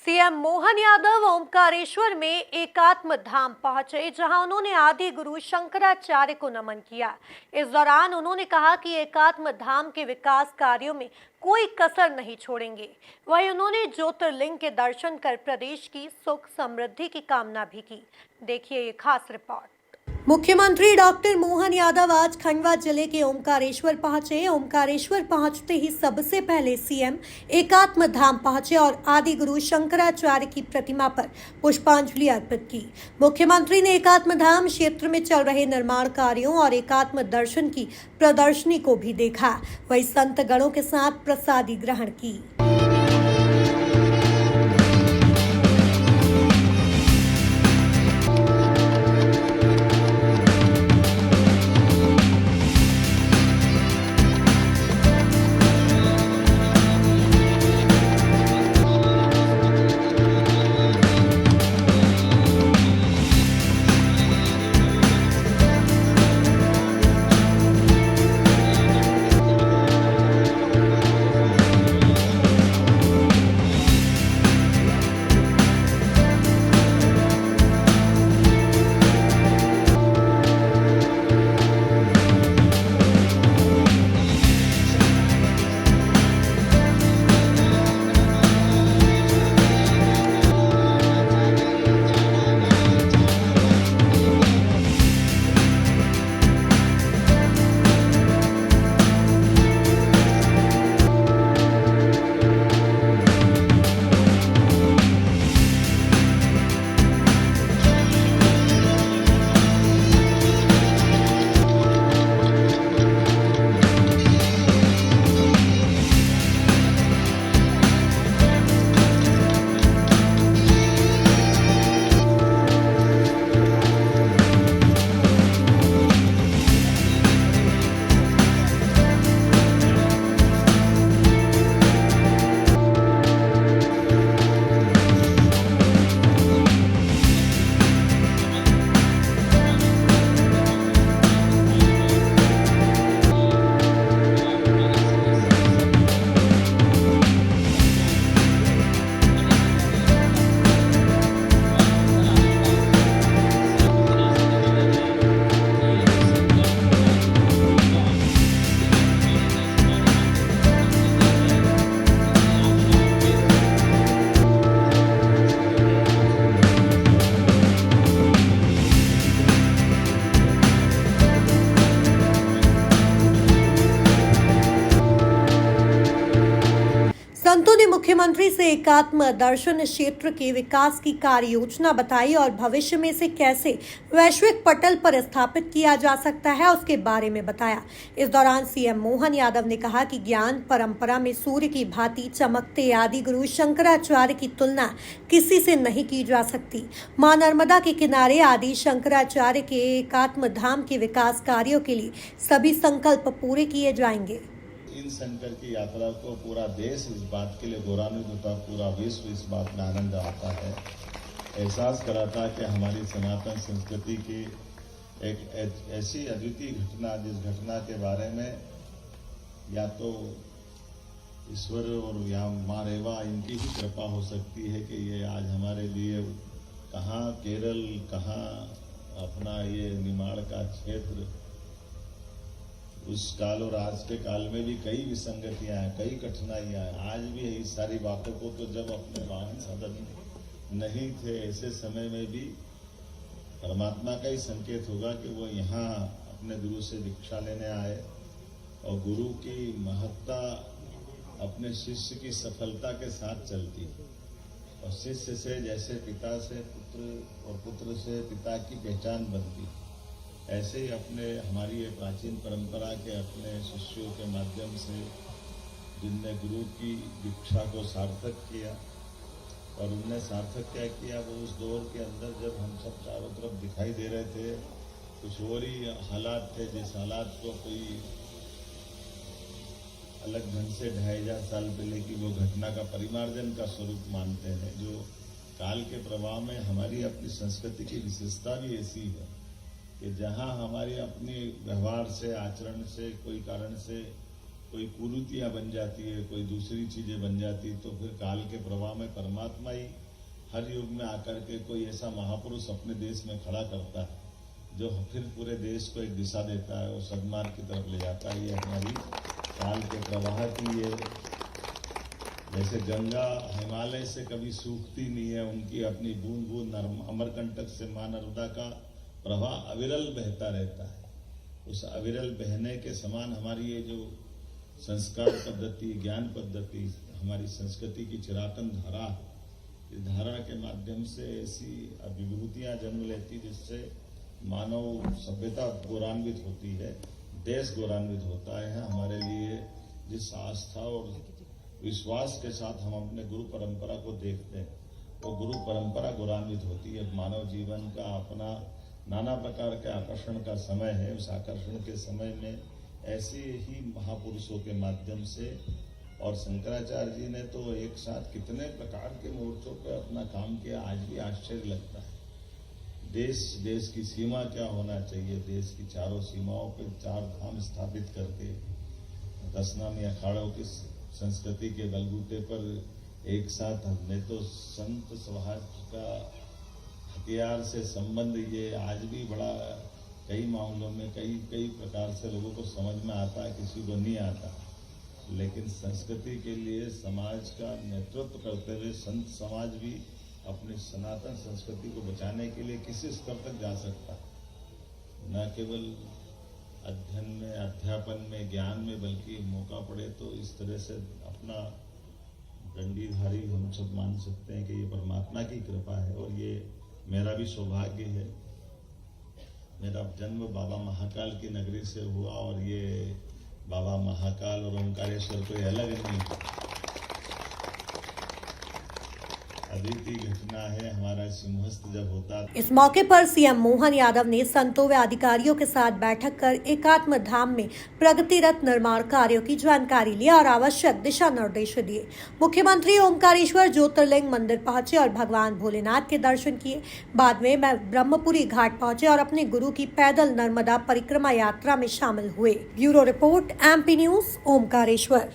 CM Mohan Yadav Omkareshwar में एकात्म धाम पहुंचे, जहां उन्होंने आदि गुरु शंकराचार्य को नमन किया। इस दौरान उन्होंने कहा कि एकात्म धाम के विकास कार्यों में कोई कसर नहीं छोड़ेंगे। वहीं उन्होंने ज्योतिर्लिंग के दर्शन कर प्रदेश की सुख समृद्धि की कामना भी की। देखिए ये खास रिपोर्ट। मुख्यमंत्री डॉक्टर मोहन यादव आज खंडवा जिले के ओमकारेश्वर पहुंचे। ओमकारेश्वर पहुंचते ही सबसे पहले सीएम एकात्म धाम पहुंचे और आदि गुरु शंकराचार्य की प्रतिमा पर पुष्पांजलि अर्पित की। मुख्यमंत्री ने एकात्म धाम क्षेत्र में चल रहे निर्माण कार्यों और एकात्म दर्शन की प्रदर्शनी को भी देखा। वहीं संत गणों के साथ प्रसादी ग्रहण की। संतों ने मुख्यमंत्री से एकात्म दर्शन क्षेत्र के विकास की कार्य योजना बताई और भविष्य में इसे कैसे वैश्विक पटल पर स्थापित किया जा सकता है उसके बारे में बताया। इस दौरान सीएम मोहन यादव ने कहा कि ज्ञान परंपरा में सूर्य की भांति चमकते आदि गुरु शंकराचार्य की तुलना किसी से नहीं की जा सकती। मां नर्मदा के किनारे आदि शंकराचार्य के एकात्म धाम के विकास कार्यों के लिए सभी संकल्प पूरे किए जाएंगे। इन शंकर की यात्रा को पूरा देश इस बात के लिए गौरवान्वित होता, पूरा विश्व इस बात में आनंद आता है, एहसास कराता है कि हमारी सनातन संस्कृति की एक ऐसी अद्वितीय घटना, जिस घटना के बारे में या तो ईश्वर और या माँ रेवा इनकी ही कृपा हो सकती है कि ये आज हमारे लिए कहाँ केरल, कहाँ अपना ये निमाड़ का क्षेत्र, उस काल और आज के काल में भी कई विसंगतियां हैं, कई कठिनाइयां हैं। आज भी इस सारी बातों को तो जब अपने वाहन साधन नहीं थे, ऐसे समय में भी परमात्मा का ही संकेत होगा कि वो यहाँ अपने गुरु से दीक्षा लेने आए और गुरु की महत्ता अपने शिष्य की सफलता के साथ चलती और शिष्य से जैसे पिता से पुत्र और पुत्र से पिता की पहचान बनती, ऐसे ही अपने हमारी ये प्राचीन परंपरा के अपने शिष्यों के माध्यम से जिनने गुरु की दीक्षा को सार्थक किया और उनने सार्थक क्या किया, वो उस दौर के अंदर जब हम सब चारों तरफ दिखाई दे रहे थे, कुछ और ही हालात थे, जिस हालात को कोई अलग ढंग से 2500 साल पहले की वो घटना का परिमार्जन का स्वरूप मानते हैं, जो काल के प्रवाह में हमारी अपनी संस्कृति की विशेषता भी ऐसी है कि जहाँ हमारी अपनी व्यवहार से, आचरण से, कोई कारण से कोई कुरीतियां बन जाती है, कोई दूसरी चीजें बन जाती, तो फिर काल के प्रवाह में परमात्मा ही हर युग में आकर के कोई ऐसा महापुरुष अपने देश में खड़ा करता है जो फिर पूरे देश को एक दिशा देता है और सद्मार्ग की तरफ ले जाता है। ये हमारी काल के प्रवाह की ये, जैसे गंगा हिमालय से कभी सूखती नहीं है, उनकी अपनी बूंद बूंद अमरकंटक से मां नर्मदा का प्रवाह अविरल बहता रहता है। उस अविरल बहने के समान हमारी ये जो संस्कार पद्धति, ज्ञान पद्धति, हमारी संस्कृति की चिरातन धारा, इस धारा के माध्यम से ऐसी विभूतियां जन्म लेती जिससे मानव सभ्यता गौरवान्वित होती है, देश गौरवान्वित होता है। हमारे लिए जिस आस्था और विश्वास के साथ हम अपने गुरु परंपरा को देखते हैं, वो गुरु परंपरा गौरवान्वित होती है। मानव जीवन का अपना नाना प्रकार के आकर्षण का समय है। उस आकर्षण के समय में ऐसे ही महापुरुषों के माध्यम से, और शंकराचार्य जी ने तो एक साथ कितने प्रकार के मोर्चों पर अपना काम किया, आज भी आश्चर्य लगता है। देश की सीमा क्या होना चाहिए, देश की चारों सीमाओं पर 4 धाम स्थापित करके 10 नामी अखाड़ों की संस्कृति के बलबूते पर एक साथ हमने तो संत समाज का हथियार से संबंध, ये आज भी बड़ा कई मामलों में कई प्रकार से लोगों को समझ में आता है, किसी को नहीं आता। लेकिन संस्कृति के लिए समाज का नेतृत्व करते हुए संत समाज भी अपनी सनातन संस्कृति को बचाने के लिए किसी स्तर तक जा सकता है। न केवल अध्ययन में, अध्यापन में, ज्ञान में, बल्कि मौका पड़े तो इस तरह से अपना दंडीधारी हम सब मान सकते हैं कि ये परमात्मा की कृपा है। और ये मेरा भी सौभाग्य है। मेरा जन्म बाबा महाकाल की नगरी से हुआ, और ये बाबा महाकाल और ओंकारेश्वर कोई अलग नहीं, अद्वितीय घटना है। हमारा सिंहस्थ जब होता, इस मौके पर सीएम मोहन यादव ने संतों व अधिकारियों के साथ बैठक कर एकात्म धाम में प्रगतिरत निर्माण कार्यों की जानकारी ली और आवश्यक दिशा निर्देश दिए। मुख्यमंत्री ओंकारेश्वर ज्योतिर्लिंग मंदिर पहुंचे और भगवान भोलेनाथ के दर्शन किए। बाद में ब्रह्मपुरी घाट पहुंचे और अपने गुरु की पैदल नर्मदा परिक्रमा यात्रा में शामिल हुए। Bureau report, MP news, Omkareshwar.